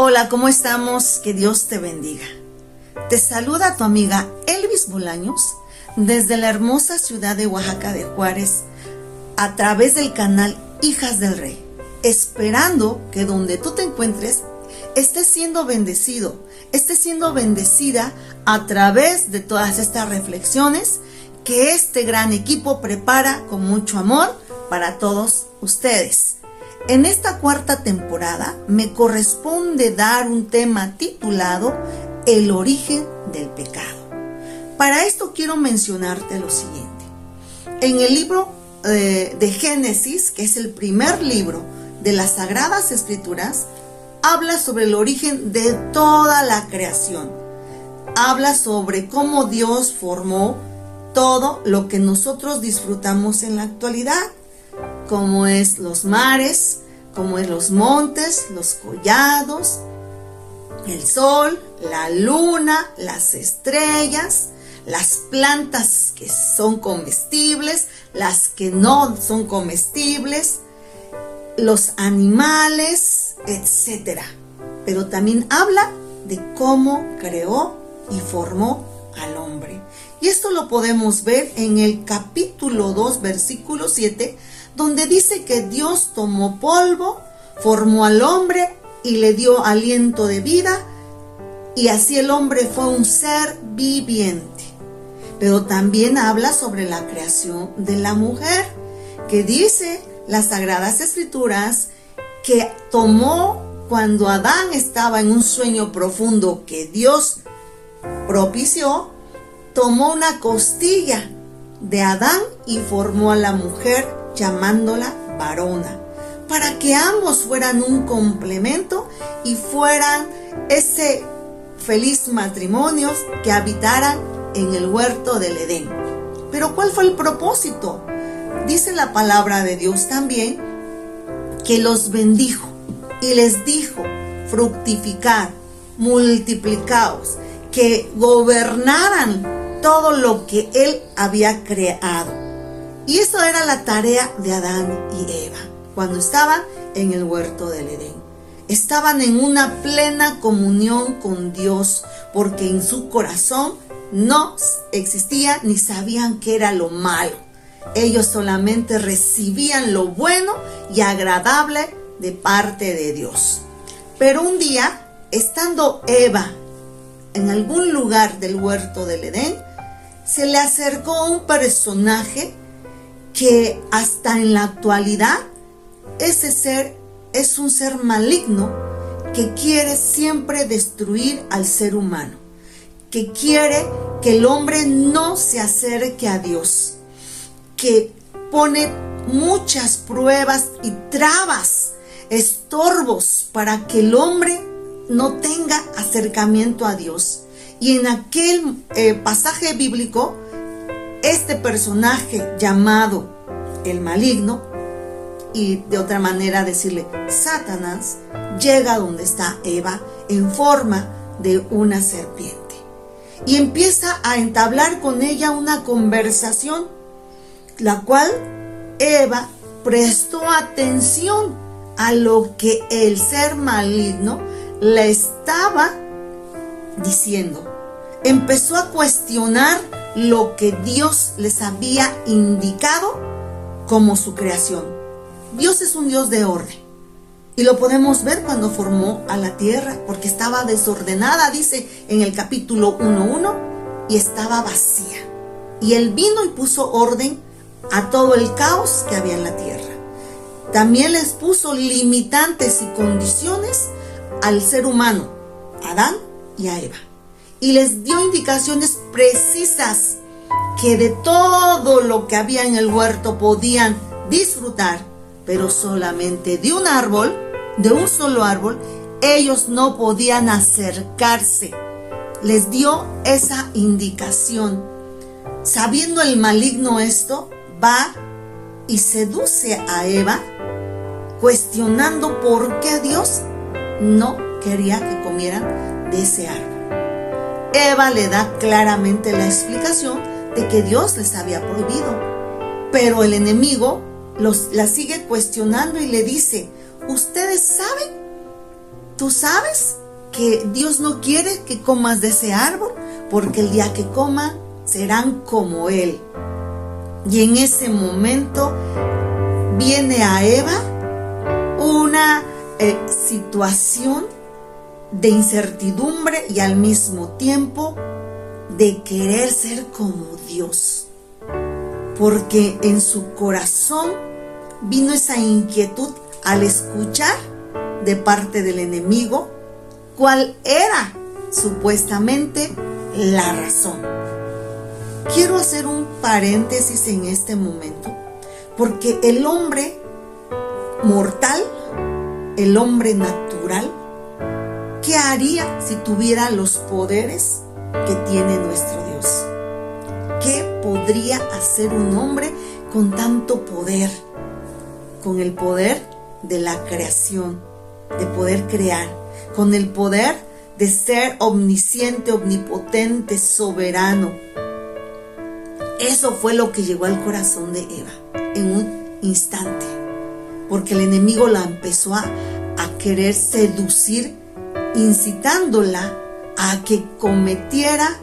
Hola, ¿cómo estamos? Que Dios te bendiga. Te saluda tu amiga Elvis Bolaños desde la hermosa ciudad de Oaxaca de Juárez a través del canal Hijas del Rey, esperando que donde tú te encuentres estés siendo bendecido, estés siendo bendecida a través de todas estas reflexiones que este gran equipo prepara con mucho amor para todos ustedes. En esta cuarta temporada me corresponde dar un tema titulado El origen del pecado. Para esto quiero mencionarte lo siguiente. En el libro de Génesis, que es el primer libro de las Sagradas Escrituras, habla sobre el origen de toda la creación. Habla sobre cómo Dios formó todo lo que nosotros disfrutamos en la actualidad, como es los mares, como es los montes, los collados, el sol, la luna, las estrellas, las plantas que son comestibles, las que no son comestibles, los animales, etc. Pero también habla de cómo creó y formó al hombre. Y esto lo podemos ver en el capítulo 2, versículo 7, donde dice que Dios tomó polvo, formó al hombre y le dio aliento de vida, y así el hombre fue un ser viviente. Pero también habla sobre la creación de la mujer, que dice las Sagradas Escrituras que tomó cuando Adán estaba en un sueño profundo que Dios propició, tomó una costilla de Adán y formó a la mujer llamándola varona, para que ambos fueran un complemento y fueran ese feliz matrimonio que habitaran en el huerto del Edén. Pero ¿cuál fue el propósito? Dice la palabra de Dios también que los bendijo y les dijo: fructificad, multiplicaos, que gobernaran todo lo que Él había creado. Y eso era la tarea de Adán y Eva cuando estaban en el huerto del Edén. Estaban en una plena comunión con Dios, porque en su corazón no existía ni sabían qué era lo malo. Ellos solamente recibían lo bueno y agradable de parte de Dios. Pero un día, estando Eva en algún lugar del huerto del Edén, se le acercó un personaje que hasta en la actualidad ese ser es un ser maligno que quiere siempre destruir al ser humano, que quiere que el hombre no se acerque a Dios, que pone muchas pruebas y trabas, estorbos para que el hombre no tenga acercamiento a Dios. Y en aquel pasaje bíblico, este personaje llamado el maligno, y de otra manera decirle Satanás, llega donde está Eva en forma de una serpiente y empieza a entablar con ella una conversación, la cual Eva prestó atención a lo que el ser maligno le estaba diciendo. Empezó a cuestionar lo que Dios les había indicado como su creación. Dios es un Dios de orden, y lo podemos ver cuando formó a la tierra, porque estaba desordenada, dice en el capítulo 1:1, y estaba vacía. Y Él vino y puso orden a todo el caos que había en la tierra. También les puso limitantes y condiciones al ser humano, a Adán y a Eva. Y les dio indicaciones precisas que de todo lo que había en el huerto podían disfrutar, pero solamente de un árbol, de un solo árbol, ellos no podían acercarse. Les dio esa indicación. Sabiendo el maligno esto, va y seduce a Eva, cuestionando por qué Dios no quería que comieran de ese árbol. Eva le da claramente la explicación de que Dios les había prohibido, pero el enemigo la sigue cuestionando y le dice: ¿ustedes saben tú sabes que Dios no quiere que comas de ese árbol, porque el día que coman serán como Él. Y en ese momento viene a Eva una situación de incertidumbre y al mismo tiempo de querer ser como Dios, porque en su corazón vino esa inquietud al escuchar de parte del enemigo cuál era supuestamente la razón. Quiero hacer un paréntesis en este momento, porque el hombre mortal, el hombre natural, ¿qué haría si tuviera los poderes que tiene nuestro Dios? ¿Qué podría hacer un hombre con tanto poder? Con el poder de la creación, de poder crear, con el poder de ser omnisciente, omnipotente, soberano. Eso fue lo que llegó al corazón de Eva en un instante, porque el enemigo la empezó a querer seducir, incitándola a que cometiera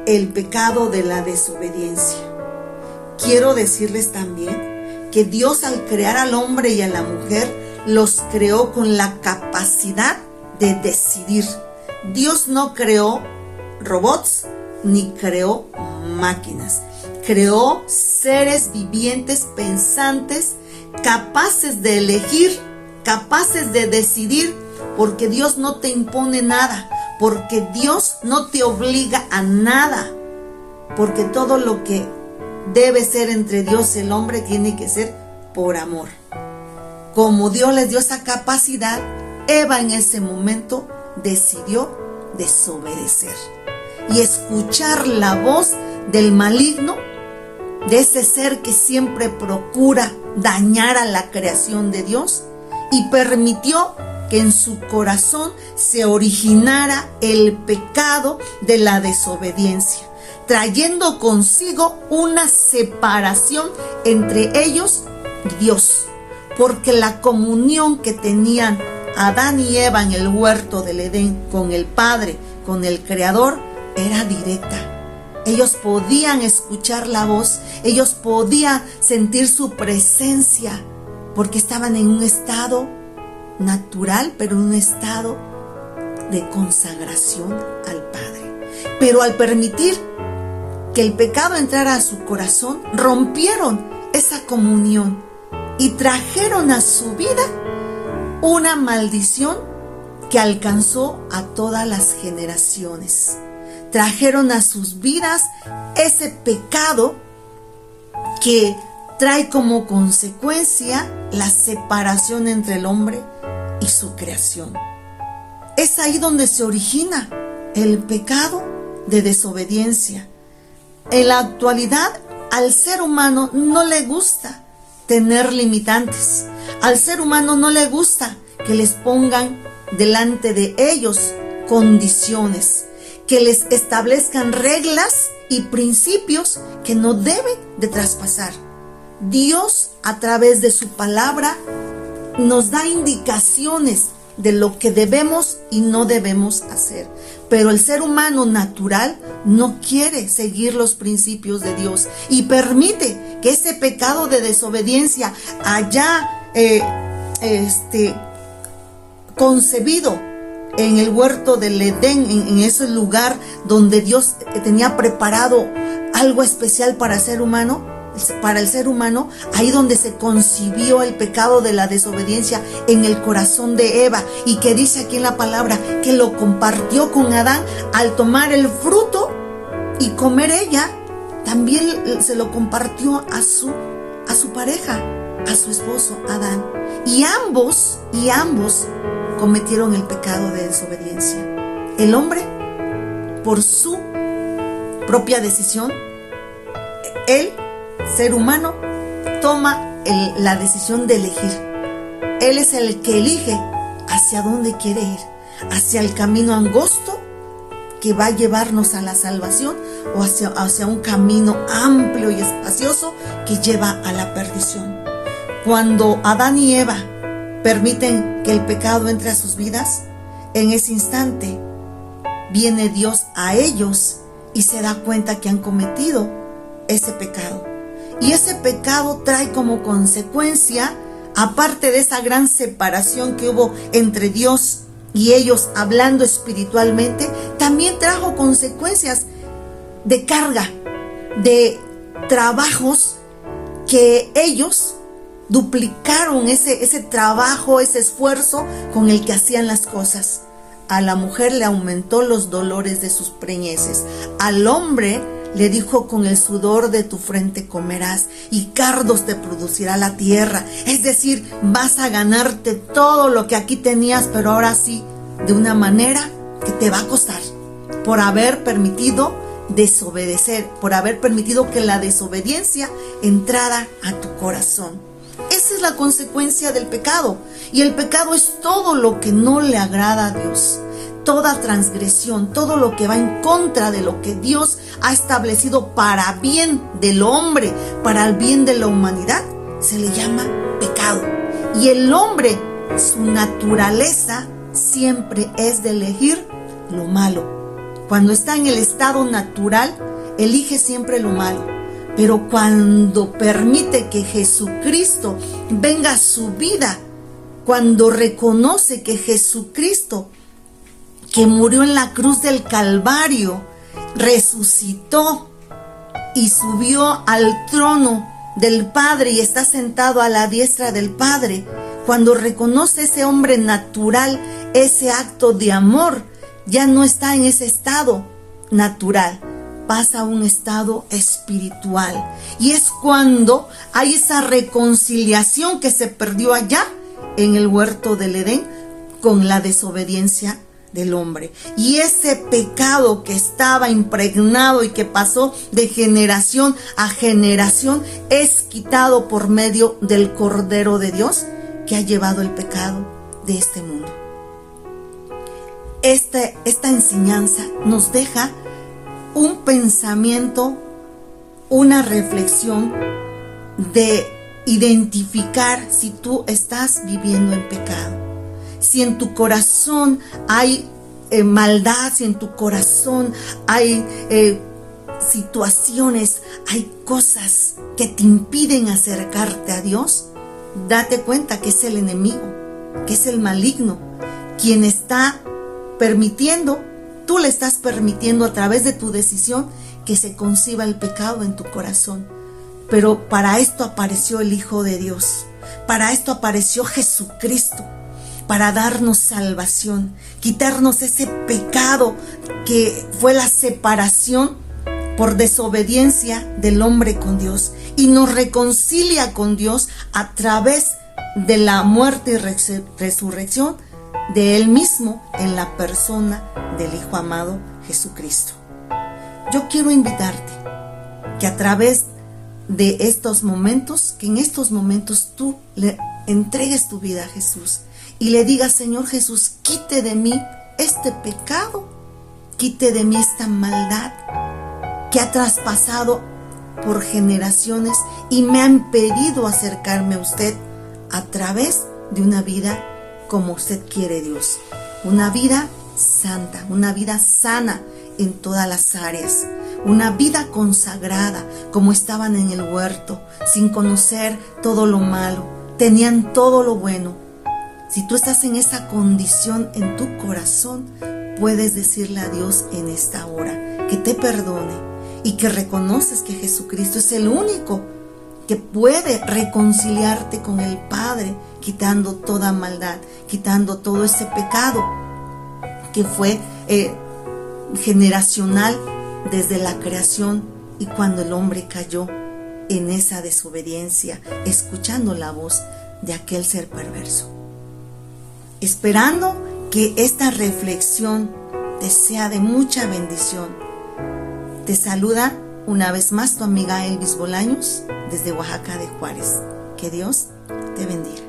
el pecado de la desobediencia. Quiero decirles también que Dios, al crear al hombre y a la mujer, los creó con la capacidad de decidir. Dios no creó robots ni creó máquinas. Creó seres vivientes, pensantes, capaces de elegir, capaces de decidir, porque Dios no te impone nada, porque Dios no te obliga a nada, porque todo lo que debe ser entre Dios y el hombre tiene que ser por amor. Como Dios les dio esa capacidad, Eva en ese momento decidió desobedecer y escuchar la voz del maligno, de ese ser que siempre procura dañar a la creación de Dios, y permitió que en su corazón se originara el pecado de la desobediencia, trayendo consigo una separación entre ellos y Dios, porque la comunión que tenían Adán y Eva en el huerto del Edén con el Padre, con el Creador, era directa. Ellos podían escuchar la voz, ellos podían sentir su presencia, porque estaban en un estado natural, pero un estado de consagración al Padre. Pero al permitir que el pecado entrara a su corazón, rompieron esa comunión y trajeron a su vida una maldición que alcanzó a todas las generaciones. Trajeron a sus vidas ese pecado que trae como consecuencia la separación entre el hombre y su creación. Es ahí donde se origina el pecado de desobediencia. En la actualidad, al ser humano no le gusta tener limitantes. Al ser humano no le gusta que les pongan delante de ellos condiciones, que les establezcan reglas y principios que no deben de traspasar. Dios, a través de su palabra, nos da indicaciones de lo que debemos y no debemos hacer. Pero el ser humano natural no quiere seguir los principios de Dios y permite que ese pecado de desobediencia haya concebido en el huerto del Edén, en ese lugar donde Dios tenía preparado algo especial para el ser humano, ahí donde se concibió el pecado de la desobediencia en el corazón de Eva, y que dice aquí en la palabra que lo compartió con Adán al tomar el fruto y comer ella. También se lo compartió a su pareja, a su esposo Adán, y ambos cometieron el pecado de desobediencia. El hombre, por su propia decisión, él, ser humano, toma la decisión de elegir. Él es el que elige hacia dónde quiere ir, hacia el camino angosto que va a llevarnos a la salvación, o hacia un camino amplio y espacioso que lleva a la perdición. Cuando Adán y Eva permiten que el pecado entre a sus vidas, En ese instante viene Dios a ellos y se da cuenta que han cometido ese pecado. Y ese pecado trae como consecuencia, aparte de esa gran separación que hubo entre Dios y ellos hablando espiritualmente, también trajo consecuencias de carga, de trabajos que ellos duplicaron ese trabajo, ese esfuerzo con el que hacían las cosas. A la mujer le aumentó los dolores de sus preñeces. Al hombre le dijo: con el sudor de tu frente comerás y cardos te producirá la tierra. Es decir, vas a ganarte todo lo que aquí tenías, pero ahora sí, de una manera que te va a costar, por haber permitido desobedecer, por haber permitido que la desobediencia entrara a tu corazón. Esa es la consecuencia del pecado. Y el pecado es todo lo que no le agrada a Dios. Toda transgresión, todo lo que va en contra de lo que Dios ha establecido para bien del hombre, para el bien de la humanidad, se le llama pecado. Y el hombre, su naturaleza siempre es de elegir lo malo. Cuando está en el estado natural, elige siempre lo malo. Pero cuando permite que Jesucristo venga a su vida, cuando reconoce que Jesucristo, que murió en la cruz del Calvario, resucitó y subió al trono del Padre y está sentado a la diestra del Padre, cuando reconoce ese hombre natural, ese acto de amor, ya no está en ese estado natural, pasa a un estado espiritual. Y es cuando hay esa reconciliación que se perdió allá en el huerto del Edén con la desobediencia del hombre. Y ese pecado que estaba impregnado y que pasó de generación a generación es quitado por medio del Cordero de Dios, que ha llevado el pecado de este mundo. Esta enseñanza nos deja un pensamiento, una reflexión de identificar si tú estás viviendo en pecado. Si en tu corazón hay maldad, si en tu corazón hay situaciones, hay cosas que te impiden acercarte a Dios, date cuenta que es el enemigo, que es el maligno, quien está permitiendo, tú le estás permitiendo a través de tu decisión que se conciba el pecado en tu corazón. Pero para esto apareció el Hijo de Dios, para esto apareció Jesucristo, para darnos salvación, quitarnos ese pecado que fue la separación por desobediencia del hombre con Dios, y nos reconcilia con Dios a través de la muerte y resurrección de Él mismo en la persona del Hijo amado Jesucristo. Yo quiero invitarte que a través de estos momentos, que en estos momentos tú le entregues tu vida a Jesús y le digas: Señor Jesús, quite de mí este pecado, quite de mí esta maldad que ha traspasado por generaciones y me ha impedido acercarme a usted a través de una vida como usted quiere, Dios. Una vida santa, una vida sana en todas las áreas. Una vida consagrada, como estaban en el huerto, sin conocer todo lo malo, tenían todo lo bueno. Si tú estás en esa condición en tu corazón, puedes decirle a Dios en esta hora que te perdone y que reconoces que Jesucristo es el único que puede reconciliarte con el Padre, quitando toda maldad, quitando todo ese pecado que fue generacional desde la creación y cuando el hombre cayó en esa desobediencia, escuchando la voz de aquel ser perverso. Esperando que esta reflexión te sea de mucha bendición. Te saluda una vez más tu amiga Elvis Bolaños desde Oaxaca de Juárez. Que Dios te bendiga.